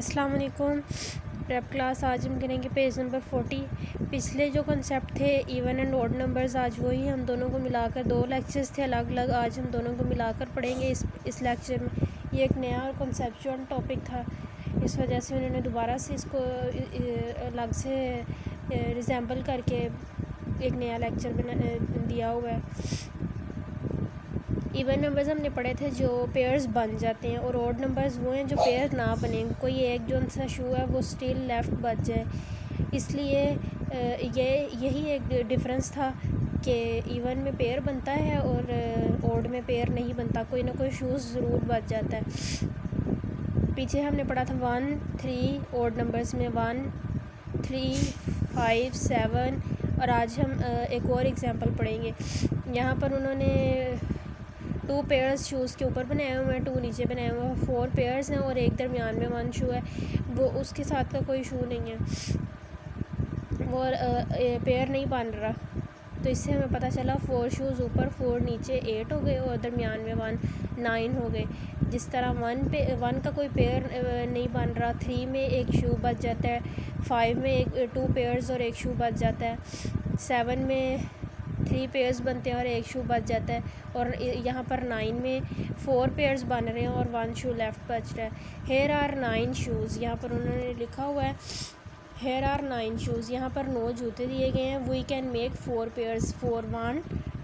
السلام علیکم rape class. آج ہم کریں گے پیج نمبر 40. پچھلے جو کنسیپٹ تھے ایون اینڈ اوڈ نمبرز، آج وہی ہم دونوں کو ملا کر، دو لیکچرز تھے الگ الگ، آج ہم دونوں کو ملا کر پڑھیں گے اس لیکچر میں. یہ ایک نیا اور کنسیپچوئل ٹاپک تھا، اس وجہ سے انہوں نے دوبارہ سے اس کو الگ سے ریزیمبل کر کے ایک نیا لیکچر دیا ہوا ہے. ایون نمبرز ہم نے پڑھے تھے جو پیئرز بن جاتے ہیں، اور اوڈ نمبرز وہ ہیں جو پیئر نہ بنیں، کوئی ایک جو سا شو ہے وہ سٹل لیفٹ بچ جائے. اس لیے یہی ایک ڈفرینس تھا کہ ایون میں پیئر بنتا ہے اور اوڈ میں پیئر نہیں بنتا، کوئی نہ کوئی شوز ضرور بچ جاتا ہے. پیچھے ہم نے پڑھا تھا 1 3 اوڈ نمبرز میں 1 3 5 7، اور آج ہم ایک اور ایگزامپل پڑھیں گے. یہاں پر انہوں نے 2 پیئرز شوز کے اوپر بنائے ہوئے ہیں، 2 نیچے بنائے ہوئے ہیں، 4 پیئرز ہیں اور ایک درمیان میں 1 شو ہے، وہ اس کے ساتھ کا کوئی شو نہیں ہے، وہ پیئر نہیں بن رہا. تو اس سے ہمیں پتہ چلا 4 شوز اوپر، 4 نیچے 8 ہو گئے، اور درمیان میں 1 9 ہو گئے. جس طرح 1 کا کوئی پیئر نہیں بن رہا، 3 میں ایک شو بچ جاتا ہے، 5 میں 2 پیئرز اور ایک شو بچ جاتا ہے، 7 میں 3 پیئرز بنتے ہیں اور ایک شو بچ جاتا ہے، اور یہاں پر 9 میں 4 پیئرز بن رہے ہیں اور 1 شو لیفٹ بچ رہا ہے. ہیر آر 9 شوز، یہاں پر انہوں نے لکھا ہوا ہے ہیر آر 9 شوز. یہاں پر 9 جوتے دیے گئے ہیں. We can make 4 pairs, 4 1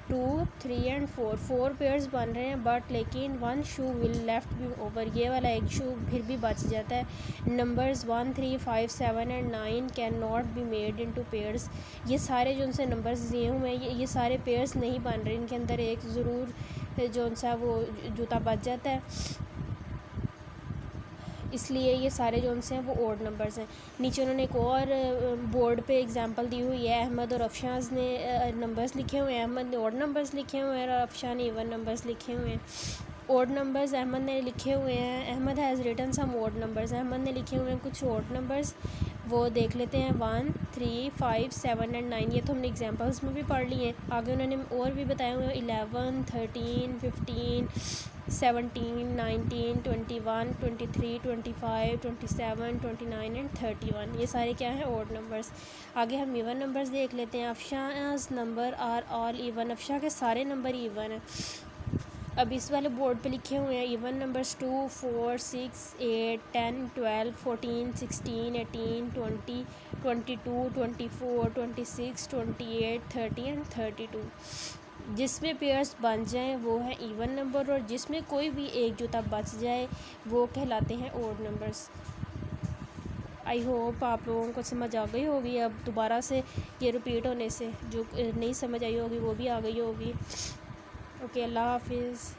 2 3 and 4 pairs بن رہے ہیں، بٹ لیکن 1 shoe will left be over, یہ والا ایک شو پھر بھی بچ جاتا ہے. Numbers 1 3 5 7 and 9 can not be made into pairs. یہ سارے جو ان سے نمبرز دیے ہوئے ہیں یہ سارے پیئرز نہیں بن رہے، ان کے اندر ایک ضرور جو ان سا وہ جوتا بچ جاتا ہے، اس لیے یہ سارے جو ان سے ہیں وہ اوڈ نمبرز ہیں. نیچے انہوں نے ایک اور بورڈ پہ اگزامپل دی ہوئی ہے. احمد اور افشاز نے نمبرز لکھے ہوئے ہیں، احمد نے اوڈ نمبرز لکھے ہوئے ہیں اور افشاں نے ایون نمبرز لکھے ہوئے ہیں. اوڈ نمبرز احمد نے لکھے ہوئے ہیں، Ahmed has written some odd numbers, Ahmed نے لکھے ہوئے ہیں کچھ اوڈ نمبرز، وہ دیکھ لیتے ہیں. 1 3 5 7 اینڈ 9، یہ تو ہم نے ایگزامپلس میں بھی پڑھ لی ہیں. آگے انہوں نے اور بھی بتایا ہوئے ہیں 11 13 15 17 19 21 23 25 27 29 اینڈ 31، یہ سارے کیا ہیں اوڈ نمبرز. آگے ہم ایون نمبرز دیکھ لیتے ہیں. افشاز نمبر آر آل ایون، افشاں کے سارے نمبر ایون ہیں. اب اس والے بورڈ پہ لکھے ہوئے ہیں ایون نمبرز 2 4 6 8 10 12 14 16 18 20 22 24 26 28 30 اینڈ 32. جس میں پیئرز بن جائیں وہ ہیں ایون نمبر، اور جس میں کوئی بھی ایک جوتا بچ جائے وہ کہلاتے ہیں اوڈ نمبرز. آئی ہوپ آپ لوگوں کو سمجھ آ گئی ہوگی. اب دوبارہ سے یہ رپیٹ ہونے سے جو نہیں سمجھ آئی ہوگی وہ بھی آ گئی ہوگی. اوکے، اللہ حافظ.